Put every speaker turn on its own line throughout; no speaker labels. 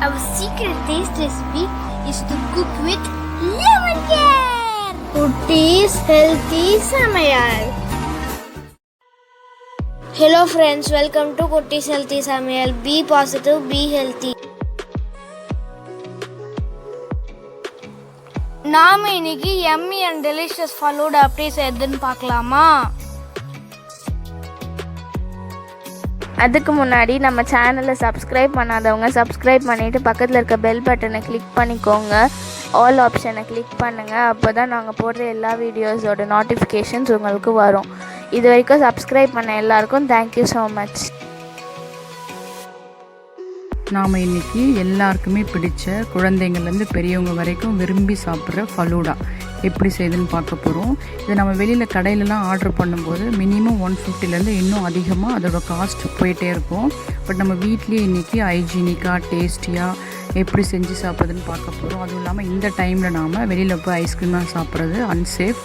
Our secret taste recipe is to cook with lemon care. Kutties healthy Samayal. Hello friends, welcome to Kutties healthy Samayal. Be positive, be healthy. நாம இன்னைக்கு yummy and delicious Falooda எப்படி செய்யறதுன்னு பார்க்கலாமா?
அதுக்கு முன்னாடி நம்ம சேனலை subscribe பண்ணாதவங்க சப்ஸ்கிரைப் பண்ணிவிட்டு பக்கத்தில் இருக்க பெல் பட்டனை கிளிக் பண்ணிக்கோங்க. ஆல் ஆப்ஷனை கிளிக் பண்ணுங்கள். அப்போ தான் நாங்கள் போடுற எல்லா வீடியோஸோட நோட்டிஃபிகேஷன்ஸ் உங்களுக்கு வரும். இது வரைக்கும் சப்ஸ்கிரைப் பண்ண எல்லாருக்கும் தேங்க்யூ ஸோ மச்.
நாம் இன்றைக்கி எல்லாருக்குமே பிடிச்ச குழந்தைங்கள்லேருந்து பெரியவங்க வரைக்கும் விரும்பி சாப்பிட்ற ஃபலூடா எப்படி செய்யுதுன்னு பார்க்க போகிறோம். இதை நம்ம வெளியில் கடையிலலாம் ஆர்டர் பண்ணும்போது மினிமம் 150லேருந்து இன்னும் அதிகமாக அதோட காஸ்ட் போயிட்டே இருக்கும். பட் நம்ம வீட்லேயே இன்றைக்கி ஹைஜீனிக்காக டேஸ்டியாக எப்படி செஞ்சு சாப்பிட்றதுன்னு பார்க்க போகிறோம். அதுவும் இல்லாமல் இந்த டைமில் நாம் வெளியில் போய் ஐஸ்கிரீமாக சாப்பிட்றது அன்சேஃப்.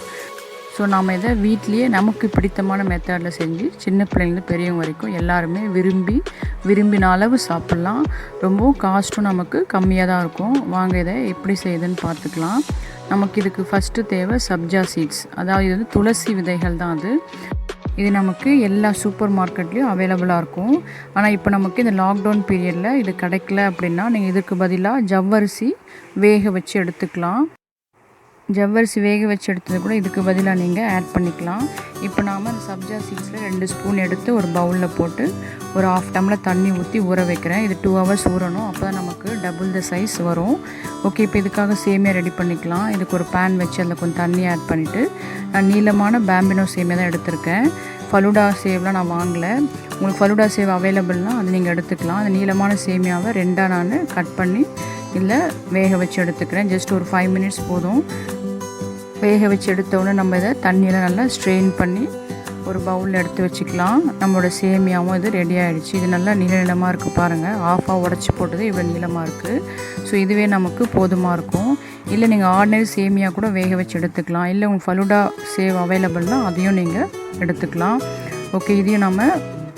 ஸோ நாம் இதை வீட்லேயே நமக்கு பிடித்தமான மெத்தடில் செஞ்சு சின்ன பிள்ளைங்களுக்கு பெரியவங்க வரைக்கும் எல்லாருமே விரும்பின அளவு சாப்பிட்லாம். ரொம்பவும் காஸ்ட்டும் நமக்கு கம்மியாக தான் இருக்கும். வாங்க இதை எப்படி செய்யுதுன்னு பார்த்துக்கலாம். நமக்கு இதுக்கு ஃபஸ்ட்டு தேவை சப்ஜா சீட்ஸ், அதாவது இது வந்து துளசி விதைகள் தான். இது நமக்கு எல்லா சூப்பர் மார்க்கெட்லேயும் அவைலபிளாக இருக்கும். ஆனால் இப்போ நமக்கு இந்த லாக்டவுன் பீரியடில் இது கிடைக்கல அப்படின்னா நீங்கள் இதுக்கு பதிலாக ஜவ்வரிசி வேக வச்சு எடுத்துக்கலாம். ஜவ்வரிசி வேக வச்சு எடுத்தது கூட இதுக்கு பதிலாக நீங்கள் ஆட் பண்ணிக்கலாம். இப்போ நாம் அந்த சப்ஜா சீட்ஸில் 2 ஸ்பூன் எடுத்து ஒரு பவுலில் போட்டு ஒரு 1/2 டம்ளர் தண்ணி ஊற்றி ஊற வைக்கிறேன். இது 2 hours ஊறணும். அப்போ தான் நமக்கு டபுள் த சைஸ் வரும். ஓகே, இப்போ இதுக்காக சேமியா ரெடி பண்ணிக்கலாம். இதுக்கு ஒரு பேன் வச்சு அதில் கொஞ்சம் தண்ணி ஆட் பண்ணிவிட்டு நான் நீளமான பேம்பினோ சேமியா தான் எடுத்திருக்கேன். ஃபலூடா சேவ்லாம் நான் வாங்கலை. உங்களுக்கு ஃபலூடா சேவ் அவைலபிள்னால் அது நீங்கள் எடுத்துக்கலாம். அந்த நீளமான சேமியாவை 2ஆக நான் கட் பண்ணி இதில் வேக வச்சு எடுத்துக்கிறேன். ஜஸ்ட் ஒரு 5 minutes போதும். வேக வச்சு எடுத்தோடனே நம்ம இதை தண்ணியில் நல்லா ஸ்ட்ரெயின் பண்ணி ஒரு பவுலில் எடுத்து வச்சுக்கலாம். நம்மளோட சேமியாவும் இது ரெடி ஆகிடுச்சு. இது நல்லா நீளமாக இருக்குது பாருங்கள். ஆஃபாக உடச்சி போட்டது இவ்வளோ நீளமாக இருக்குது. ஸோ இதுவே நமக்கு போதுமாக இருக்கும். இல்லை நீங்கள் ஆர்டினரி சேமியா கூட வேக வச்சு எடுத்துக்கலாம். இல்லை உங்கள் ஃபலூடா சேவ் அவைலபிள்னால் அதையும் நீங்கள் எடுத்துக்கலாம். ஓகே, இதையும் நம்ம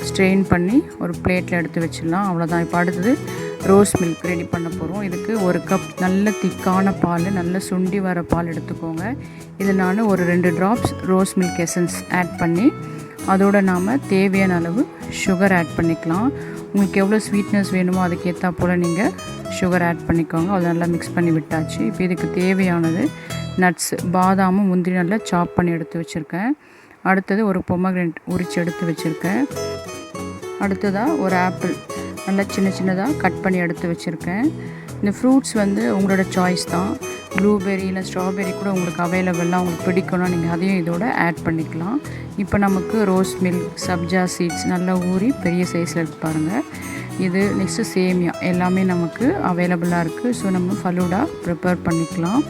ஸ்ட்ரெயின் பண்ணி ஒரு பிளேட்டில் எடுத்து வச்சிடலாம். அவ்வளோதான். இப்போ அடுத்தது ரோஸ் மில்க் ரெடி பண்ண போகிறோம். இதுக்கு 1 கப் நல்ல திக்கான பால், நல்ல சுண்டி வர பால் எடுத்துக்கோங்க. இது நான் ஒரு 2 drops rose milk essence add பண்ணி அதோடு நாம் தேவையான அளவு சுகர் ஆட் பண்ணிக்கலாம். உங்களுக்கு எவ்வளோ ஸ்வீட்னஸ் வேணுமோ அதுக்கேற்றா போல் நீங்கள் சுகர் ஆட் பண்ணிக்கோங்க. அதை நல்லா மிக்ஸ் பண்ணி விட்டாச்சு. இப்போ இதுக்கு தேவையானது நட்ஸ், பாதாமும் முந்திரி நல்லா சாப் பண்ணி எடுத்து வச்சுருக்கேன். அடுத்தது ஒரு பொமக்ரேனட் உரித்து எடுத்து வச்சுருக்கேன். அடுத்ததாக ஒரு ஆப்பிள் நல்லா சின்னதாக கட் பண்ணி எடுத்து வச்சுருக்கேன். இந்த ஃப்ரூட்ஸ் வந்து உங்களோட சாய்ஸ் தான். ப்ளூபெர்ரி இல்லை ஸ்ட்ராபெர்ரி கூட உங்களுக்கு அவைலபிளாக உங்களுக்கு பிடிக்கும்னா நீங்கள் அதையும் இதோட ஆட் பண்ணிக்கலாம். இப்போ நமக்கு ரோஸ் மில்க், சப்ஜா சீட்ஸ் நல்லா ஊறி பெரிய சைஸில் இருக்கு பாருங்கள். இது நெக்ஸ்ட்டு சேமியா எல்லாமே நமக்கு அவைலபிளாக இருக்குது. ஸோ நம்ம ஃபலூடா ப்ரிப்பேர் பண்ணிக்கலாம்.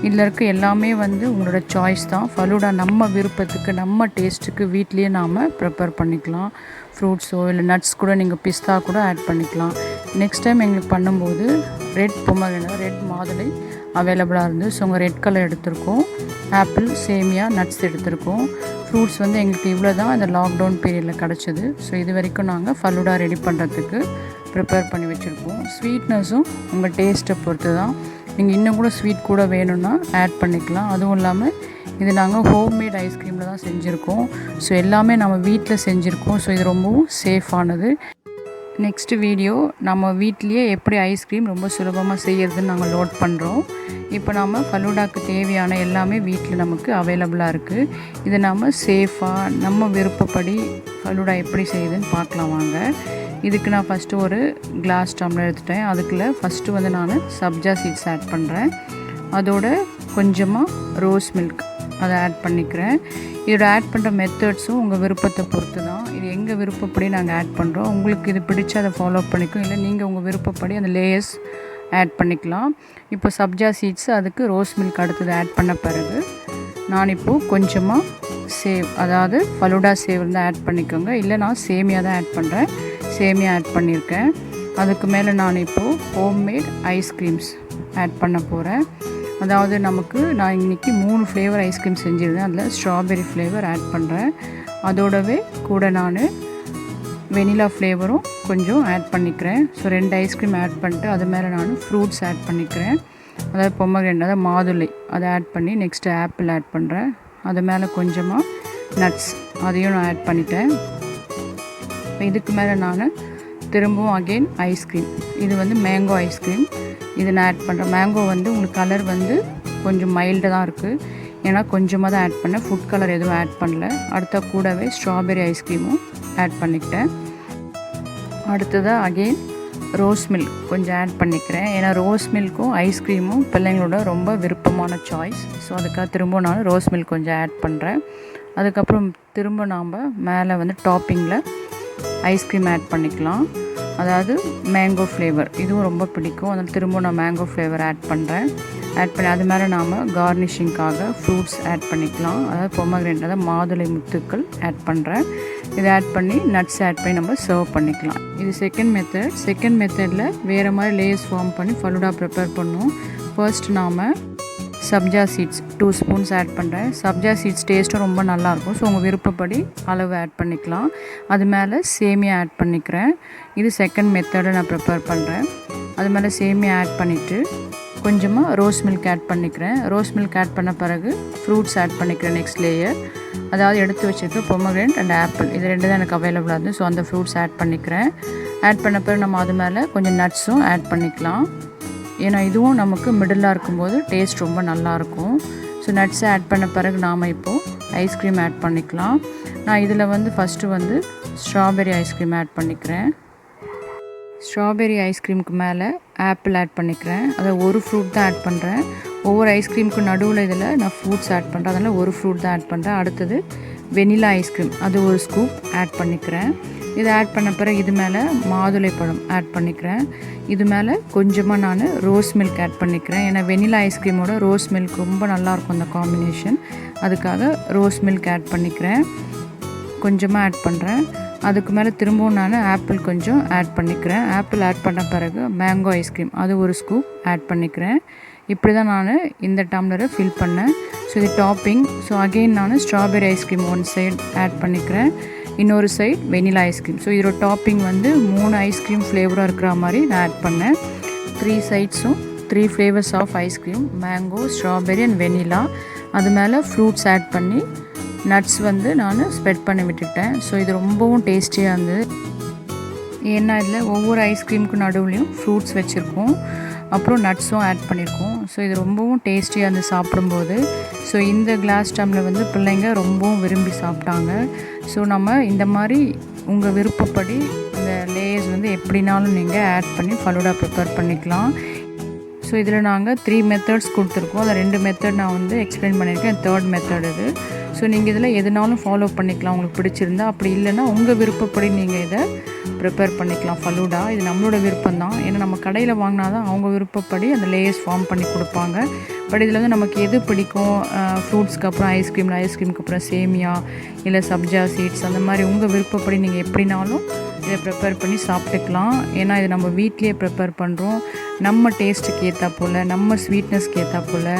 இதில் இருக்க எல்லாமே வந்து உங்களோட சாய்ஸ் தான். ஃபலூடா நம்ம விருப்பத்துக்கு நம்ம டேஸ்ட்டுக்கு வீட்லேயே நாம் ப்ரிப்பேர் பண்ணிக்கலாம். ஃப்ரூட்ஸோ இல்லை நட்ஸ் கூட நீங்கள் பிஸ்தா கூட ஆட் பண்ணிக்கலாம். நெக்ஸ்ட் டைம் எங்களுக்கு பண்ணும்போது ரெட் பொமக்ரேனட், ரெட் மாதுளை அவைலபிளாக இருந்து ஸோ உங்கள் ரெட் கலர் எடுத்திருக்கோம். ஆப்பிள், சேமியா, நட்ஸ் எடுத்திருக்கோம். ஃப்ரூட்ஸ் வந்து எங்களுக்கு இவ்வளோ தான் இந்த லாக்டவுன் பீரியடில் கிடச்சிது. ஸோ இது வரைக்கும் நாங்கள் ஃபலூடா ரெடி பண்ணுறதுக்கு ப்ரிப்பேர் பண்ணி வச்சுருக்கோம். ஸ்வீட்னஸும் உங்கள் டேஸ்ட்டை பொறுத்து தான். நீங்கள் இன்னும் கூட ஸ்வீட் கூட வேணும்னா ஆட் பண்ணிக்கலாம். அதுவும் இல்லாமல் இது நாங்கள் ஹோம்மேட் ஐஸ்கிரீமில் தான் செஞ்சுருக்கோம். ஸோ எல்லாமே நம்ம வீட்டில் செஞ்சுருக்கோம். ஸோ இது ரொம்பவும் சேஃபானது. நெக்ஸ்ட்டு வீடியோ நம்ம வீட்லேயே எப்படி ஐஸ்கிரீம் ரொம்ப சுலபமாக செய்கிறதுன்னு நாங்கள் லோட் பண்ணுறோம். இப்போ நம்ம ஃபலூடாக்கு தேவையான எல்லாமே வீட்டில் நமக்கு அவைலபிளாக இருக்குது. இதை நம்ம சேஃபாக நம்ம விருப்பப்படி ஃபலூடா எப்படி செய்யுதுன்னு பார்க்கலாம் வாங்க. இதுக்கு நான் ஃபஸ்ட்டு ஒரு கிளாஸ் டம்ளர் எடுத்துட்டேன். அதுக்குள்ளே ஃபஸ்ட்டு வந்து நான் சப்ஜா சீட்ஸ் ஆட் பண்ணுறேன். அதோட கொஞ்சமாக ரோஸ் மில்க் அதை ஆட் பண்ணிக்கிறேன். இதோட ஆட் பண்ணுற மெத்தட்ஸும் உங்கள் விருப்பத்தை பொறுத்து தான். இது எங்கள் விருப்பப்படி நாங்கள் ஆட் பண்ணுறோம். உங்களுக்கு இது பிடிச்சா அதை ஃபாலோ பண்ணிக்கும். இல்லை நீங்கள் உங்கள் விருப்பப்படி அந்த லேயர்ஸ் ஆட் பண்ணிக்கலாம். இப்போ சப்ஜா சீட்ஸ் அதுக்கு ரோஸ் மில்க் அடுத்தது ஆட் பண்ண பிறகு நான் இப்போது கொஞ்சமாக சேவ், அதாவது ஃபலூடா சேவ் இருந்தால் ஆட் பண்ணிக்கோங்க. இல்லை நான் சேமியா தான் ஆட் பண்ணுறேன். சேமியா ஆட் பண்ணியிருக்கேன். அதுக்கு மேலே நான் இப்போது ஹோம்மேட் ஐஸ்கிரீம்ஸ் ஆட் பண்ண போகிறேன். அதாவது நான் இன்றைக்கி 3 ஃப்ளேவர் ஐஸ்கிரீம் செஞ்சுருந்தேன். அதில் ஸ்ட்ராபெர்ரி ஃப்ளேவர் ஆட் பண்ணுறேன். அதோடவே கூட நான் வெனிலா ஃப்ளேவரும் கொஞ்சம் ஆட் பண்ணிக்கிறேன். ஸோ 2 ஐஸ்கிரீம் ஆட் பண்ணிட்டு அது மேலே நான் ஃப்ரூட்ஸ் ஆட் பண்ணிக்கிறேன். அதாவது பொமக்ரேனட், அதாவது மாதுளை அதை ஆட் பண்ணி நெக்ஸ்ட்டு ஆப்பிள் ஆட் பண்ணுறேன். அது மேலே கொஞ்சமாக நட்ஸ் அதையும் நான் ஆட் பண்ணிட்டேன். இதுக்கு மேலே நான் திரும்பவும் அகெயின் ஐஸ்கிரீம், இது வந்து மேங்கோ ஐஸ்கிரீம், இது நான் ஆட் பண்ணுறேன். மேங்கோ வந்து உங்களுக்கு கலர் வந்து கொஞ்சம் மைல்டாக தான் இருக்குது, ஏன்னா கொஞ்சமாக தான் ஆட் பண்ணேன், ஃபுட் கலர் எதுவும் ஆட் பண்ணல. அடுத்த கூடவே ஸ்ட்ராபெரி ஐஸ்கிரீமும் ஆட் பண்ணிக்கிட்டேன். அடுத்ததாக அகெயின் ரோஸ் மில்க் கொஞ்சம் ஆட் பண்ணிக்கிறேன், ஏன்னா ரோஸ் மில்க்கும் ஐஸ்கிரீமும் பிள்ளைங்களோட ரொம்ப விருப்பமான சாய்ஸ். ஸோ அதுக்காக திரும்ப நான் ரோஸ் மில்க் கொஞ்சம் ஆட் பண்ணுறேன். அதுக்கப்புறம் திரும்ப நாம் மேலே வந்து டாப்பிங்கில் ஐஸ்கிரீம் ஆட் பண்ணிக்கலாம், அதாவது மேங்கோ ஃப்ளேவர், இதுவும் ரொம்ப பிடிக்கும், அதனால் திரும்ப நான் மேங்கோ ஃப்ளேவர் ஆட் பண்ணுறேன். ஆட் பண்ணி அது மேலே நாம் கார்னிஷிங்காக ஃப்ரூட்ஸ் ஆட் பண்ணிக்கலாம், அதாவது பொமக்ரேனட், அதாவது மாதுளை முத்துக்கள் ஆட் பண்ணுறேன். இதை ஆட் பண்ணி நட்ஸ் ஆட் பண்ணி நம்ம சர்வ் பண்ணிக்கலாம். இது செகண்ட் மெத்தட். செகண்ட் மெத்தடில் வேறு மாதிரி லேயர்ஸ் ஃபார்ம் பண்ணி ஃபலூடா ப்ரிப்பேர் பண்ணுவோம். ஃபர்ஸ்ட் நாம் சப்ஜா சீட்ஸ் 2 ஸ்பூன்ஸ் ஆட் பண்ணுறேன். சப்ஜா சீட்ஸ் டேஸ்ட்டும் ரொம்ப நல்லாயிருக்கும், ஸோ உங்கள் விருப்பப்படி அளவு ஆட் பண்ணிக்கலாம். அது மேலே சேமியா ஆட் பண்ணிக்கிறேன். இது செகண்ட் மெத்தடை நான் ப்ரிப்பேர் பண்ணுறேன். அது மேலே சேமியா ஆட் பண்ணிவிட்டு கொஞ்சமாக ரோஸ் மில்க் ஆட் பண்ணிக்கிறேன். ரோஸ் மில்க் ஆட் பண்ண பிறகு ஃப்ரூட்ஸ் ஆட் பண்ணிக்கிறேன். நெக்ஸ்ட் லேயர், அதாவது எடுத்து வச்சுருக்க பொமக்ரேனட் அண்ட் ஆப்பிள், இது 2 தான் எனக்கு அவைலபிளாக இருந்தது, ஸோ அந்த ஃப்ரூட்ஸ் ஆட் பண்ணிக்கிறேன். ஆட் பண்ண பிறகு நம்ம அது மேலே கொஞ்சம் நட்ஸும் ஆட் பண்ணிக்கலாம், ஏன்னா இதுவும் நமக்கு மிடிலாக இருக்கும்போது டேஸ்ட் ரொம்ப நல்லாயிருக்கும். ஸோ நட்ஸை ஆட் பண்ண பிறகு நாம் இப்போது ஐஸ்கிரீம் ஆட் பண்ணிக்கலாம். நான் இதில் வந்து ஃபஸ்ட்டு வந்து ஸ்ட்ராபெரி ஐஸ்கிரீம் ஆட் பண்ணிக்கிறேன். ஸ்ட்ராபெரி ஐஸ்கிரீமுக்கு மேலே ஆப்பிள் ஆட் பண்ணிக்கிறேன், அதை ஒரு ஃப்ரூட் தான் ஆட் பண்ணுறேன். ஒவ்வொரு ஐஸ்கிரீமுக்கு நடுவில் இதில் நான் ஃப்ரூட்ஸ் ஆட் பண்ணுறேன், அதனால் ஒரு ஃப்ரூட் தான் ஆட் பண்ணுறேன். அடுத்தது வெனிலா ஐஸ்கிரீம், அது ஒரு ஸ்கூப் ஆட் பண்ணிக்கிறேன். இதை ஆட் பண்ண பிறகு இது மேலே மாதுளை பழம் ஆட் பண்ணிக்கிறேன். இது மேலே கொஞ்சமாக நான் ரோஸ் மில்க் ஆட் பண்ணிக்கிறேன், ஏன்னா வெனிலா ஐஸ்கிரீமோட ரோஸ் மில்க் ரொம்ப நல்லாயிருக்கும் அந்த காம்பினேஷன், அதுக்காக ரோஸ் மில்க் ஆட் பண்ணிக்கிறேன். கொஞ்சமாக ஆட் பண்ணுறேன். அதுக்கு மேலே திரும்பவும் நான் ஆப்பிள் கொஞ்சம் ஆட் பண்ணிக்கிறேன். ஆப்பிள் ஆட் பண்ண பிறகு மேங்கோ ஐஸ்கிரீம், அது ஒரு ஸ்கூப் ஆட் பண்ணிக்கிறேன். இப்படி தான் நான் இந்த டம்ளரை ஃபில் பண்ணேன். ஸோ இது டாப்பிங். ஸோ அகெயின் நான் strawberry ice cream one side add பண்ணிக்கிறேன், இன்னொரு சைட் வெனிலா ஐஸ்கிரீம். ஸோ இதோட டாப்பிங் வந்து 3 ஐஸ்கிரீம் ஃப்ளேவராக இருக்கிற மாதிரி நான் ஆட் பண்ணேன். 3 சைட்ஸும் 3 flavours of ice cream, mango, strawberry and vanilla. அது மேலே ஃப்ரூட்ஸ் ஆட் பண்ணி நட்ஸ் வந்து நான் ஸ்ப்ரெட் பண்ணி விட்டுட்டேன். ஸோ இது ரொம்பவும் டேஸ்டியாக இருந்தது, ஏன்னா இதில் ஒவ்வொரு ஐஸ்கிரீமுக்கு நடுவுலையும் ஃப்ரூட்ஸ் வச்சுருக்கோம், அப்புறம் நட்ஸும் ஆட் பண்ணியிருக்கோம். ஸோ இது ரொம்பவும் டேஸ்டியாக இருந்து சாப்பிடும்போது. ஸோ இந்த கிளாஸ் டம்ளர் வந்து பிள்ளைங்க ரொம்பவும் விரும்பி சாப்பிட்டாங்க. ஸோ நம்ம இந்த மாதிரி உங்கள் விருப்பப்படி இந்த லேயர்ஸ் வந்து எப்படினாலும் நீங்கள் ஆட் பண்ணி ஃபலூடா ப்ரிப்பேர் பண்ணிக்கலாம். ஸோ இதில் நாங்கள் 3 மெத்தட்ஸ் கொடுத்துருக்கோம், அதில் 2 மெத்தட் நான் வந்து எக்ஸ்பிளைன் பண்ணியிருக்கேன், 3rd மெத்தட் இது. ஸோ நீங்கள் இதில் எதுனாலும் ஃபாலோ பண்ணிக்கலாம் உங்களுக்கு பிடிச்சிருந்தா, அப்படி இல்லைன்னா உங்கள் விருப்பப்படி நீங்கள் இதை ப்ரிப்பேர் பண்ணிக்கலாம். ஃபலூடா இது நம்மளோட விருப்பம் தான், ஏன்னா நம்ம கடையில் வாங்கினா தான் அவங்க விருப்பப்படி அந்த லேயர்ஸ் ஃபார்ம் பண்ணி கொடுப்பாங்க. பட் இதில் வந்து நமக்கு எது பிடிக்கும், ஃப்ரூட்ஸ்க்கு அப்புறம் ஐஸ்கிரீமுக்கு அப்புறம் சேமியா இல்லை சப்ஜா சீட்ஸ், அந்த மாதிரி உங்கள் விருப்பப்படி நீங்கள் எப்படினாலும் இதை ப்ரிப்பேர் பண்ணி சாப்பிட்டுக்கலாம். ஏன்னா இது நம்ம வீட்லேயே ப்ரிப்பேர் பண்ணுறோம், நம்ம டேஸ்ட்டுக்கு ஏற்றா போல், நம்ம ஸ்வீட்னஸ்க்கு ஏற்றா போல்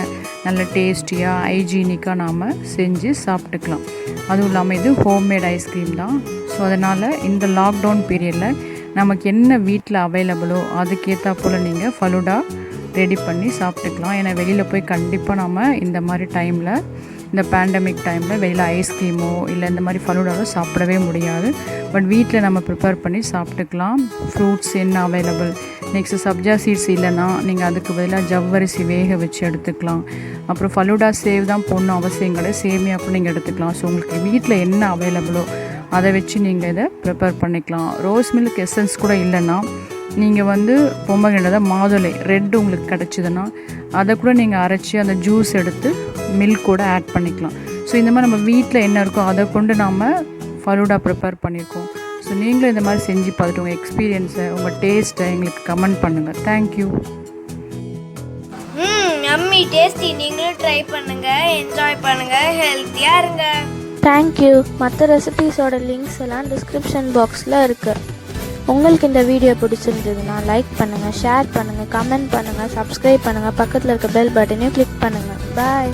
நல்ல டேஸ்டியாக ஹைஜீனிக்காக நாம் செஞ்சு சாப்பிட்டுக்கலாம். அதுவும் இல்லாமல் இது ஹோம்மேட் ஐஸ்கிரீம் தான். ஸோ அதனால் இந்த லாக்டவுன் பீரியடில் நமக்கு என்ன வீட்டில் அவைலபிளோ அதுக்கேற்றா போல் நீங்கள் ஃபலூடா ரெடி பண்ணி சாப்பிட்டுக்கலாம். ஏன்னா வெளியில் போய் கண்டிப்பாக நம்ம இந்த மாதிரி டைமில், இந்த பேண்டமிக் டைமில் வெளியில் ஐஸ்கிரீமோ இல்லை இந்த மாதிரி ஃபலூடாவோ சாப்பிடவே முடியாது. பட் வீட்டில் நம்ம ப்ரிப்பேர் பண்ணி சாப்பிட்டுக்கலாம். ஃப்ரூட்ஸ் என்ன அவைலபிள், நெக்ஸ்ட்டு சப்ஜா சீட்ஸ் இல்லைன்னா நீங்கள் அதுக்கு பதிலாக ஜவ்வரிசி வேக வச்சு எடுத்துக்கலாம். அப்புறம் ஃபலூடா சேவ் தான் போடணும் அவசியம் கிடையாது, சேமியா கூட நீங்கள் எடுத்துக்கலாம். ஸோ உங்களுக்கு வீட்டில் என்ன அவைலபிளோ அதை வச்சு நீங்கள் இதை ப்ரிப்பேர் பண்ணிக்கலாம். ரோஸ் மில்க் எசன்ஸ் கூட இல்லைன்னா நீங்கள் வந்து பொமக்ரேனட் மாதுளை ரெட் உங்களுக்கு கிடச்சிதுன்னா அதை கூட நீங்கள் அரைச்சி அந்த ஜூஸ் எடுத்து மில்க் கூட ஆட் பண்ணிக்கலாம். ஸோ இந்த மாதிரி நம்ம வீட்டில் என்ன இருக்கோ அதை கொண்டு நாம் ஃபலூடா ப்ரிப்பேர் பண்ணியிருக்கோம். ஸோ நீங்களும் இந்த மாதிரி செஞ்சு பார்த்துட்டு உங்கள் எக்ஸ்பீரியன்ஸை, உங்கள் டேஸ்ட்டை எங்களுக்கு கமெண்ட் பண்ணுங்கள். தேங்க்யூ.
யம்மி டேஸ்டி, நீங்களும் ட்ரை பண்ணுங்கள், என்ஜாய் பண்ணுங்கள், ஹெல்த்தியாக இருங்க.
தேங்க்யூ. மற்ற ரெசிபீஸோட லிங்க்ஸ் எல்லாம் டிஸ்கிரிப்ஷன் பாக்ஸில் இருக்குது. உங்களுக்கு இந்த வீடியோ பிடிச்சிருந்ததுன்னா லைக் பண்ணுங்கள், ஷேர் பண்ணுங்கள், கமெண்ட் பண்ணுங்கள், சப்ஸ்கிரைப் பண்ணுங்கள், பக்கத்தில் இருக்க பெல் பட்டனையும் கிளிக் பண்ணுங்கள். பாய்.